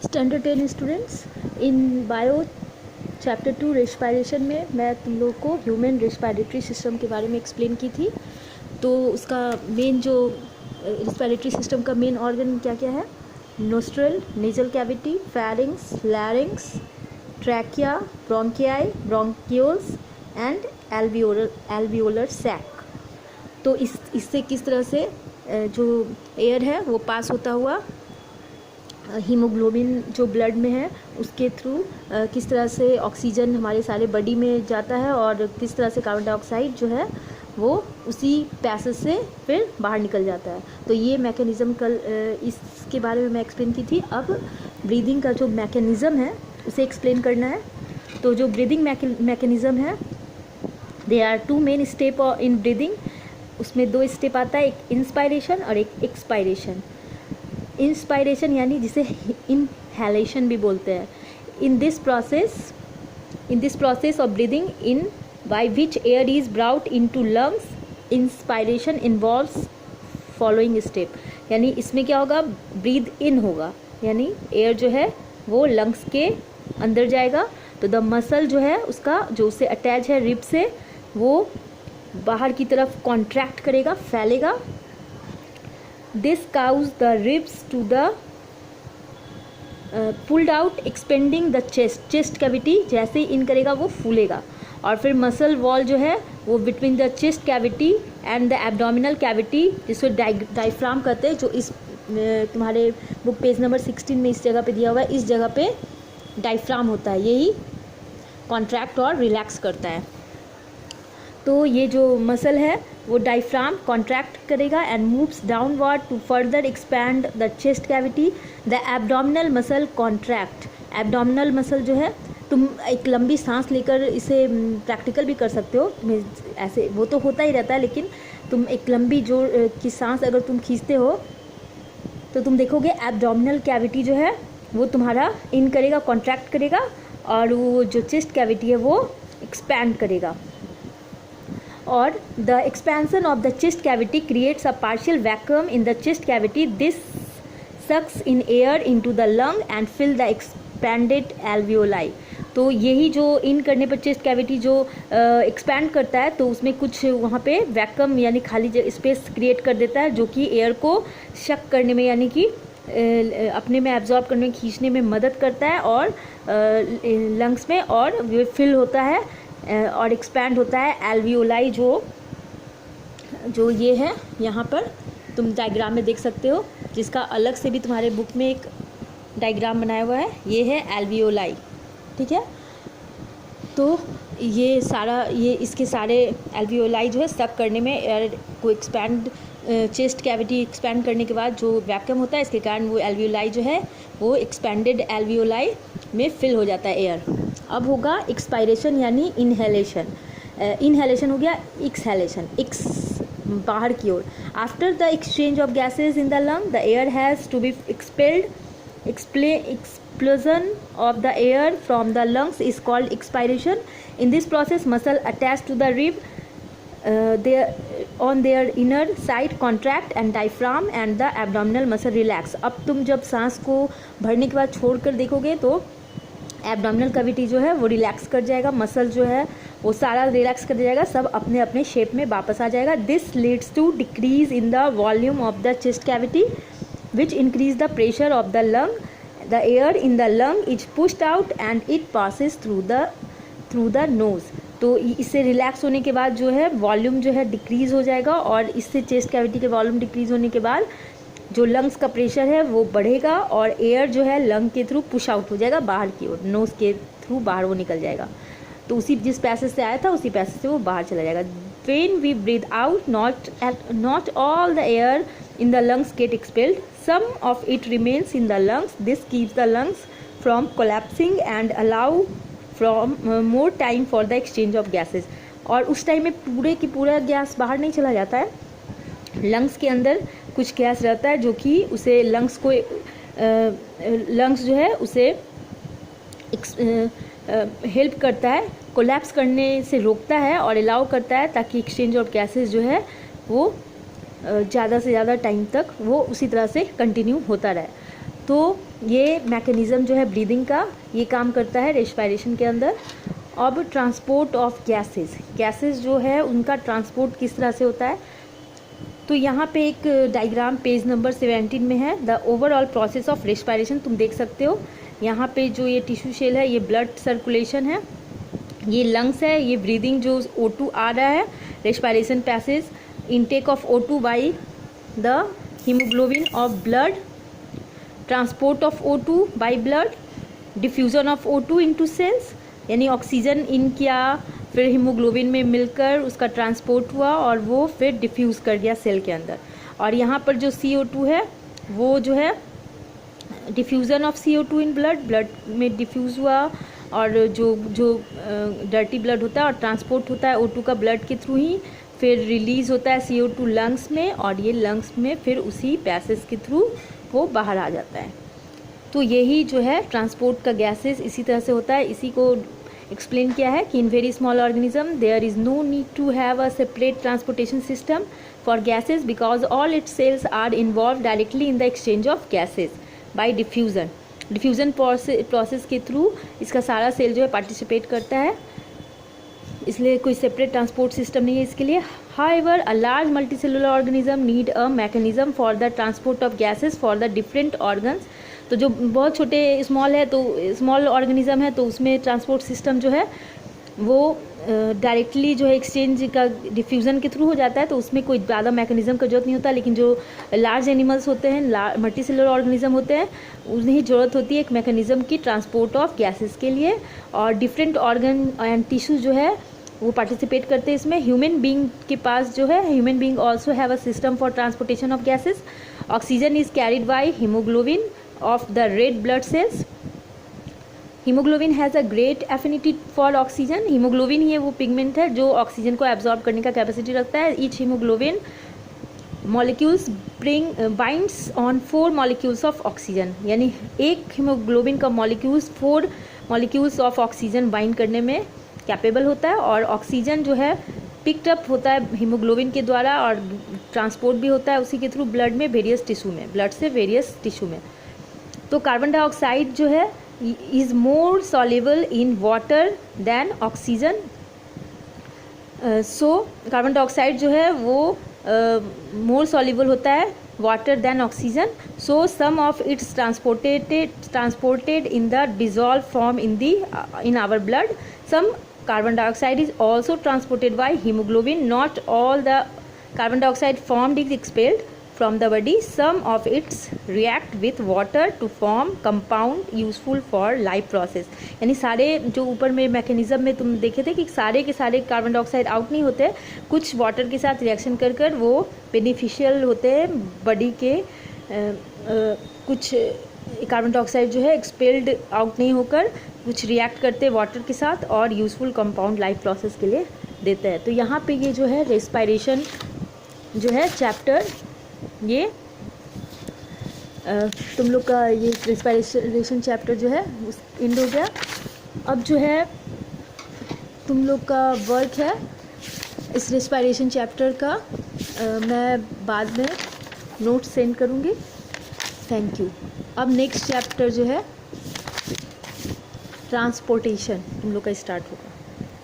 Standard 10 students, इन bio chapter 2 respiration में मैं तुम लोग को ह्यूमन रेस्पिरेटरी सिस्टम के बारे में एक्सप्लेन की थी। तो उसका मेन जो रेस्पिरेटरी सिस्टम का मेन ऑर्गन क्या क्या है? Nostril, nasal cavity, pharynx, larynx, trachea, bronchi, bronchioles and alveolar sac. तो इससे किस तरह से जो एयर है वो पास होता हुआ हीमोग्लोबिन जो ब्लड में है उसके थ्रू किस तरह से ऑक्सीजन हमारे सारे बॉडी में जाता है और किस तरह से कार्बन डाइऑक्साइड जो है वो उसी पैसेज से फिर बाहर निकल जाता है। तो ये मैकेनिज़्म कल इसके बारे में मैं एक्सप्लेन की थी। अब ब्रीदिंग का जो मैकेनिज़्म है उसे एक्सप्लेन करना है। तो जो ब्रीदिंग मैकेनिज़्म है, there are 2 main step in breathing. उसमें 2 स्टेप आता है, एक इंस्पायरेशन और एक एक्सपायरेशन। इंस्पायरेशन यानी जिसे इनहेलेशन भी बोलते हैं। In this process of breathing in by which air is brought into lungs, inspiration involves following step. यानी इसमें क्या होगा, ब्रीद इन होगा यानी एयर जो है वो लंग्स के अंदर जाएगा। तो द मसल जो है उसका जो उससे अटैच है रिब से, वो बाहर की तरफ कॉन्ट्रैक्ट करेगा, फैलेगा। This causes the ribs to the pulled out, expanding the chest cavity। जैसे इन करेगा वो फूलेगा। और फिर मसल वॉल जो है वो between the chest cavity and the abdominal cavity, जिसको डायफ्राम कहते हैं, जो इस तुम्हारे बुक पेज नंबर 16 में इस जगह पे दिया हुआ है, इस जगह पे डायफ्राम होता है, यही कॉन्ट्रैक्ट और रिलैक्स करता है। तो ये जो मसल है वो डायफ्राम कॉन्ट्रैक्ट करेगा and moves downward to further expand the chest cavity. The abdominal muscle contract. Abdominal muscle जो है, तुम एक लंबी सांस लेकर इसे प्रैक्टिकल भी कर सकते हो। तुम्हें ऐसे वो तो होता ही रहता है, लेकिन तुम एक लंबी जोर की सांस अगर तुम खींचते हो तो तुम देखोगे एब्डोमिनल कैविटी जो है वो तुम्हारा इन करेगा, कॉन्ट्रैक्ट करेगा, और वो जो चेस्ट कैविटी है वो एक्सपैंड करेगा। Or the expansion of the chest cavity creates a partial vacuum in the chest cavity. This sucks in air into the lung and fill the expanded alveoli। तो यही जो इन करने पर चेस्ट कैविटी जो expand करता है, तो उसमें कुछ वहाँ पे वैक्यूम यानी खाली स्पेस क्रिएट कर देता है, जो कि एयर को शक करने में यानी कि अपने में एब्जॉर्ब करने में, खींचने में मदद करता है और लंग्स में, और वो फिल होता है और एक्सपैंड होता है। एल्वियोलाई जो ये है, यहाँ पर तुम डायग्राम में देख सकते हो, जिसका अलग से भी तुम्हारे बुक में एक डायग्राम बनाया हुआ है, ये है एल्वियोलाई। ठीक है, तो ये सारा इसके सारे एल्वियोलाई जो है सक करने में, एयर को एक्सपैंड, चेस्ट कैविटी एक्सपैंड करने के बाद जो वैक्यूम होता है, इसके कारण वो एल्वियोलाई जो है वो एक्सपैंडेड एल्वियोलाई में फिल हो जाता है एयर। अब होगा एक्सपायरेशन यानी इनहेलेशन। इनहेलेशन हो गया, एक्सहेलेशन, बाहर की ओर। After the exchange of gases in the lung, the air has to be expelled. Explosion of the air from the lungs is called expiration. In this process, muscle attached to the rib on their inner side contract and diaphragm and the abdominal muscle relax। अब तुम जब सांस को भरने के बाद छोड़कर देखोगे तो एब्डोमिनल कैविटी जो है वो रिलैक्स कर जाएगा, मसल जो है वो सारा रिलैक्स कर जाएगा, सब अपने अपने शेप में वापस आ जाएगा। This leads to decrease in the volume of the chest cavity which increase the pressure of the lung. The air in the lung is pushed out and it passes through the nose। तो इससे relax होने के बाद जो है volume जो है decrease हो जाएगा, और इससे चेस्ट कैविटी के वॉल्यूम डिक्रीज़ होने के बाद जो लंग्स का प्रेशर है वो बढ़ेगा और एयर जो है लंग के थ्रू पुश आउट हो जाएगा बाहर की ओर, नोज़ के थ्रू बाहर वो निकल जाएगा। तो उसी जिस पैसेज से आया था उसी पैसेज से वो बाहर चला जाएगा। When we breathe out, not all the air in the lungs get expelled. Some of it remains in the lungs. This keeps the lungs from collapsing and allow more time for the exchange of gases। और उस time में पूरे की पूरा gas बाहर नहीं चला जाता है, लंग्स के अंदर कुछ गैस रहता है जो कि उसे लंग्स जो है उसे हेल्प करता है, कोलैप्स करने से रोकता है और अलाउ करता है, ताकि एक्सचेंज ऑफ गैसेस जो है वो ज़्यादा से ज़्यादा टाइम तक वो उसी तरह से कंटिन्यू होता रहे। तो ये मैकेनिज़्म जो है ब्रीदिंग का, ये काम करता है रेस्पिरेशन के अंदर। अब ट्रांसपोर्ट ऑफ गैसेस जो है उनका ट्रांसपोर्ट किस तरह से होता है, तो यहाँ पे एक डायग्राम पेज नंबर 17 में है। The overall process of respiration तुम देख सकते हो। यहाँ पे जो ये टिश्यू शेल है ये ब्लड सर्कुलेशन है, ये लंग्स है, ये ब्रीदिंग जो O2 आ रहा है, respiration passage, intake of O2 by the haemoglobin of blood, transport of O2 by blood, diffusion of O2 into cells, यानी ऑक्सीजन इन किया, फिर हीमोग्लोबिन में मिलकर उसका ट्रांसपोर्ट हुआ और वो फिर डिफ्यूज़ कर दिया सेल के अंदर। और यहाँ पर जो CO2 है वो जो है diffusion of CO2 in blood में डिफ्यूज़ हुआ, और जो डर्टी ब्लड होता है और ट्रांसपोर्ट होता है O2 का ब्लड के थ्रू ही, फिर रिलीज़ होता है CO2 लंग्स में, और ये लंग्स में फिर उसी पैसेज के थ्रू वो बाहर आ जाता है। तो यही जो है ट्रांसपोर्ट का गैसेस इसी तरह से होता है। इसी को एक्सप्लेन किया है कि in very small organism there is no need to have a separate transportation system for gases because all its cells are involve directly in the exchange of gases by diffusion process के through इसका सारा cell जो है participate करता है, इसलिए कोई separate transport system नहीं है इसके लिए। However a large multicellular organism need a mechanism for the transport of gases for the different organs. तो जो बहुत छोटे स्मॉल है, तो स्मॉल ऑर्गेनिज्म है, तो उसमें ट्रांसपोर्ट सिस्टम जो है वो डायरेक्टली जो है एक्सचेंज का डिफ्यूज़न के थ्रू हो जाता है, तो उसमें कोई ज़्यादा मैकेनिज्म का जरूरत नहीं होता। लेकिन जो लार्ज एनिमल्स होते हैं, मल्टीसेलुलर ऑर्गेनिज्म होते हैं, उन्हें ही ज़रूरत होती है एक मैकेनिज्म की ट्रांसपोर्ट ऑफ गैसेस के लिए, और डिफरेंट ऑर्गन एंड टिश्यू जो है वो पार्टिसिपेट करते हैं इसमें। ह्यूमन बींग के पास जो है, human being also have a system for transportation of gases. Oxygen is carried by haemoglobin of the red blood cells. Haemoglobin has a great affinity for oxygen. Haemoglobin ही वो pigment है जो oxygen को absorb करने का capacity रखता है। Each haemoglobin molecules binds on 4 molecules of oxygen, यानी एक हीमोग्लोबिन का molecules 4 molecules of oxygen bind करने में कैपेबल होता है। और ऑक्सीजन जो है पिक्ड अप होता है हीमोग्लोबिन के द्वारा और ट्रांसपोर्ट भी होता है उसी के थ्रू ब्लड में, वेरियस टिश्यू में, ब्लड से वेरियस टिश्यू में। तो कार्बन डाइऑक्साइड जो है is more soluble in water than oxygen. So carbon dioxide जो है वो मोर सॉल्युबल होता है water than oxygen. So some of its transported in the dissolve form in our blood. Some carbon dioxide is also transported by hemoglobin. Not all the carbon dioxide formed is expelled from the body. Some of it react with water to form compound useful for life process. यानी सारे जो ऊपर में mechanism में तुम देखे थे कि सारे के सारे कार्बन डाइऑक्साइड आउट नहीं होते, कुछ वाटर के साथ रिएक्शन कर कर वो बेनिफिशियल होते हैं बॉडी के। कुछ कार्बन डाइऑक्साइड जो है एक्सपेल्ड आउट नहीं होकर कुछ रिएक्ट करते वाटर के साथ और यूज़फुल कंपाउंड लाइफ प्रोसेस के लिए देते हैं। तो यहाँ पे ये जो है रेस्पिरेशन जो है चैप्टर, ये तुम लोग का ये रेस्पिरेशन चैप्टर जो है उस एंड हो गया। अब जो है तुम लोग का वर्क है इस रेस्पिरेशन चैप्टर का, मैं बाद में नोट सेंड करूँगी। Thank you. अब नेक्स्ट चैप्टर जो है ट्रांसपोर्टेशन तुम लोग का स्टार्ट होगा।